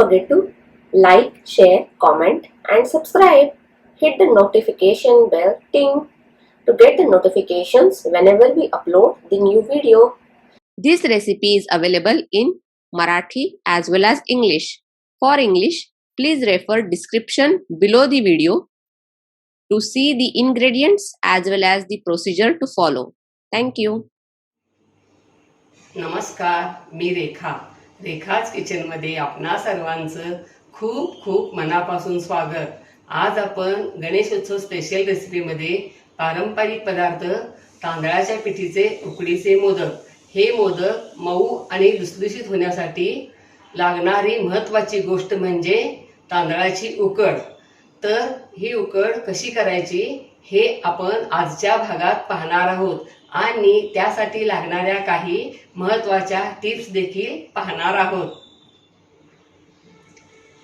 forget to like, share, comment and subscribe. Hit the notification bell ting to get the notifications whenever we upload the new video. This recipe is available in Marathi as well as English. For English, please refer description below the video to see the ingredients as well as the procedure to follow. Thank you. नमस्कार, मी रेखाच किचनमध्ये आपणा सर्वांचं खूप खूप मनापासून स्वागत. आज आपण गणेशोत्सव स्पेशल रेसिपीमध्ये पारंपरिक पदार्थ तांदळाच्या पिठीचे उकडीचे मोदक. हे मोदक मऊ आणि लुसलुशीत होण्यासाठी लागणारी महत्त्वाची गोष्ट म्हणजे तांदळाची उकड. तर ही उकड कशी करायची हे आपण आजच्या भागात पाहणार आहोत आणि त्यासाठी लागणाऱ्या काही महत्त्वाच्या टिप्स देखील पाहणार आहोत.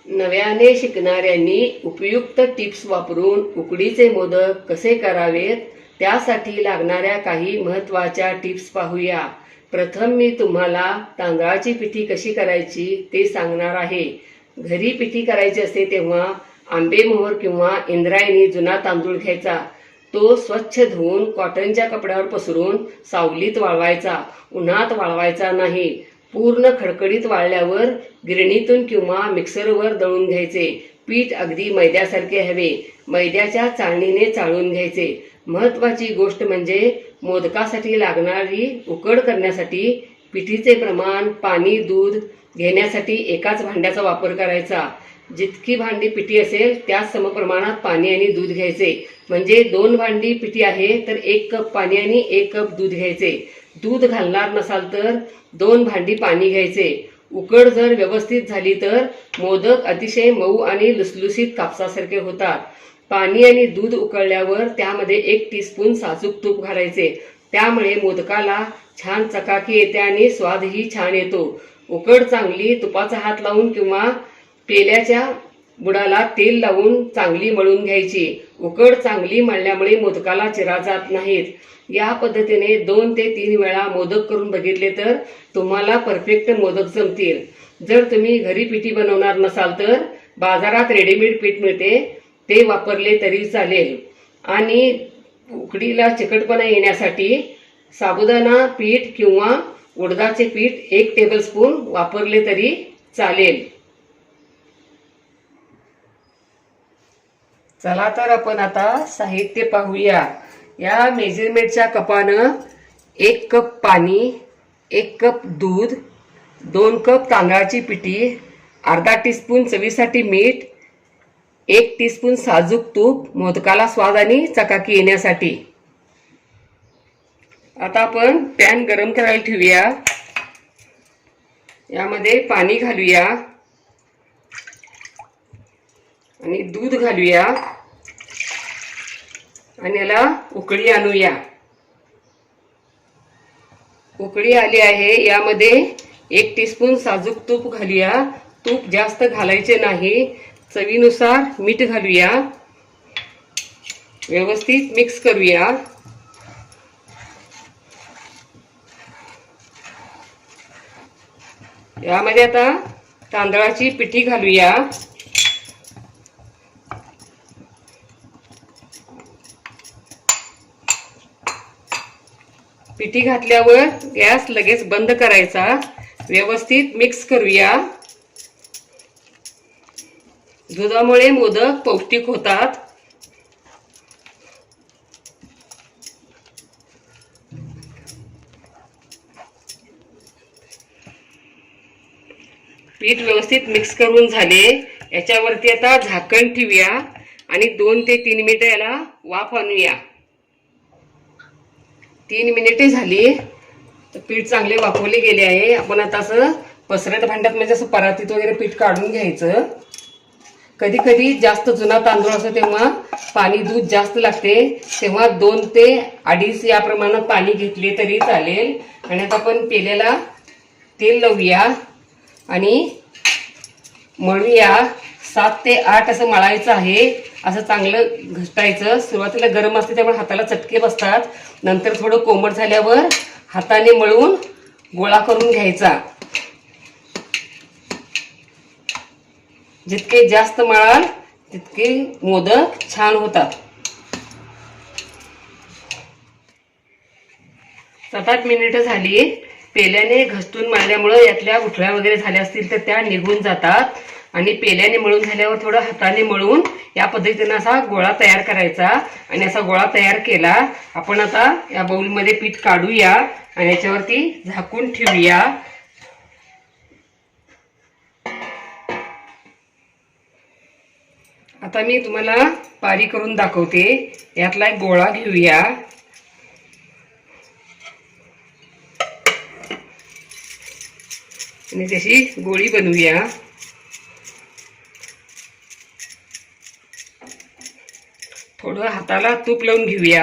नव्याने शिकणाऱ्यांनी उपयुक्त टिप्स वापरून उकडीचे मोदक कसे करावेत त्यासाठी लागणाऱ्या काही महत्त्वाच्या टिप्स पाहूया. प्रथम मी तुम्हाला तांदळाची पिठी कशी करायची ते सांगणार आहे. घरी पिठी करायची असते तेव्हा आंबेमोहर किंवा इंद्रायनी जुना तांदूळ घ्यायचा. तो स्वच्छ धुवून कॉटनच्या कपड्यावर पसरून सावलीत वाळवायचा. उन्हात वाळवायचा नाही. पूर्ण खडखडीत वाळल्यावर गिरणीतून किंवा मिक्सरवर दळून घ्यायचे. पीठ अगदी मैद्यासारखे हवे. मैद्याच्या चाळणीने चाळून घ्यायचे. महत्त्वाची गोष्ट म्हणजे मोदकासाठी लागणारी उकड करण्यासाठी पिठीचे प्रमाण पाणी दूध घेण्यासाठी एकाच भांड्याचा वापर करायचा. जितकी भांडी पिठी असेल त्याच समप्रमाणात पाणी आणि दूध घ्यायचे. म्हणजे 2 भांडी पिठी आहे तर 1 कप पाणी आणि 1 कप दूध घ्यायचे. दूध घालणार नसाल तर 2 भांडी पाणी घ्यायचे. उकड जर व्यवस्थित झाली तर मोदक अतिशय मऊ आणि लुसलुशीत कापसासारखे होतात. पाणी आणि दूध उकळल्यावर त्यामध्ये 1 टीस्पून साजूक तूप घालायचे. त्यामुळे मोदकाला छान चकाकी येते आणि स्वादही छान येतो. उकड चांगली तुपाचा हात लावून किंवा पेल्याच्या बुडाला तेल लावून चांगली मळून घ्यायची. उकड चांगली मळल्यामुळे मोदकाला चिरा जात नाहीत. या पद्धतीने 2 ते 3 वेळा मोदक करून बघितले तर तुम्हाला परफेक्ट मोदक जमतील. जर तुम्ही घरी पिठी बनवणार नसाल तर बाजारात रेडीमेड पीठ मिळते ते वापरले तरी चालेल. आणि उकडीला चिकटपणा येण्यासाठी साबुदाणा पीठ किंवा उडदाचे पीठ 1 टेबलस्पून वापरले तरी चालेल. चला तर आपण आता साहित्य पाहूया. या मेजरमेंटच्या कपानं 1 कप पाणी, 1 कप दूध, 2 कप तांदळाची पिठी, अर्धा टीस्पून चवीसाठी मीठ, 1 टीस्पून साजूक तूप मोदकाला स्वाद आणि चकाकी येण्यासाठी. आता आपण पॅन गरम करायला ठेवूया. यामध्ये पाणी घालूया आणि दूध घालूया आणि याला उकळी आणूया. उकळी आली आहे. यामध्ये 1 टीस्पून साजूक तूप घालूया. तूप जास्त घालायचे नाही. चवीनुसार मीठ घालूया. व्यवस्थित मिक्स करूया. यामध्ये आता तांदळाची पिठी घालूया. पिठी घातल्यावर गॅस लगेच बंद करायचा. व्यवस्थित मिक्स करूया. दुधामुळे मोदक पौष्टिक होतात. पीठ व्यवस्थित मिक्स करून झाले. याच्यावरती आता झाकण ठेवूया आणि 2 ते 3 मिनिटे याला वाफ आणूया. 3 मिनिटे झाली. पीठ चांगले वाफवले गेले आहे. आपण आता असं पसरट भांड्यात म्हणजे असं परातीत वगैरे पीठ काढून घ्यायचं. कधी कधी जास्त जुना तांदूळ असतो तेव्हा पाणी दूध जास्त लागते. तेव्हा 2 ते 2.5 या प्रमाणात पाणी घेतले तरी चालेल. आणि आता आपण पेल्याला तेल लावूया आणि मळूया. 7 ते 8 असं मळायचं आहे. असं चांगलं घटायचं. सुरुवातीला गरम असते त्यामुळे हाताला चटके बसतात. नंतर थोडं कोमट झाल्यावर हाताने मळून गोळा करून घ्यायचा. जितके जास्त मळाल तितके मोदक छान होतात. 7-8 मिनिटं झाली. पेल्याने घसटून मळल्यामुळे यातल्या गुठळ्या वगैरे झाल्या असतील तर त्या निघून जातात. आणि पेल्याने मळून झाल्यावर थोडं हाताने मळून या पद्धतीने असा गोळा तयार करायचा. आणि असा गोळा तयार केला. आपण आता या बाउलमध्ये पीठ काढूया आणि याच्यावरती झाकून ठेवूया. आता मी तुम्हाला पारी करून दाखवते. यातला एक गोळा घेऊया आणि त्याची गोळी बनवूया. थोडं हाताला तूप लावून घेऊया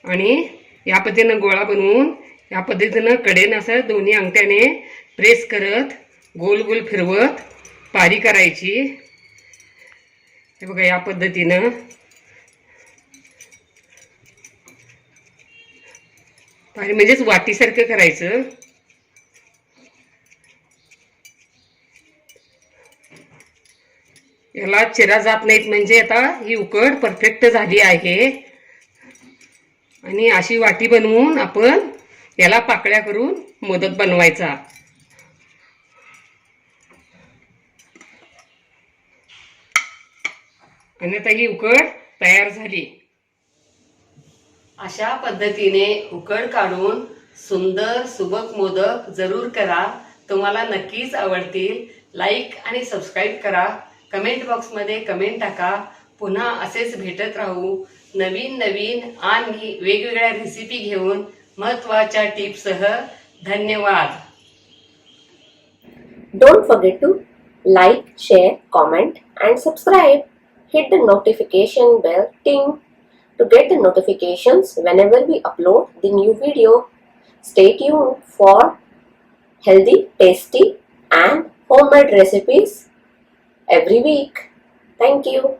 आणि या पद्धतीनं गोळा बनवून या पद्धतीनं कडेनं असं दोन्ही अंगठ्याने प्रेस करत गोल गोल फिरवत पारी करायची. हे बघा या पद्धतीनं पारी म्हणजेच वाटीसारखं करायचं. याला चिरा जात नाहीत म्हणजे आता ही उकड परफेक्ट झाली आहे. आणि अशी वाटी बनवून आपण याला पाकळ्या करून मोदक बनवायचा. आणि आता ही उकड तयार झाली. अशा पद्धतीने उकड काढून सुंदर सुबक मोदक जरूर करा. तुम्हाला नक्कीच आवडतील. लाईक आणि सबस्क्राईब करा. कमेंट बॉक्समध्ये कमेंट टाका. पुन्हा असेच भेटत राहू नवीन नवीन आणि वेगवेगळ्या रेसिपी घेऊन महत्त्वाच्या टिप्ससह. धन्यवाद. Don't forget to like, share, comment and subscribe. Hit the notification bell ting to get the notifications whenever we upload the new video. Stay tuned for healthy, tasty and homemade recipes every week. Thank you.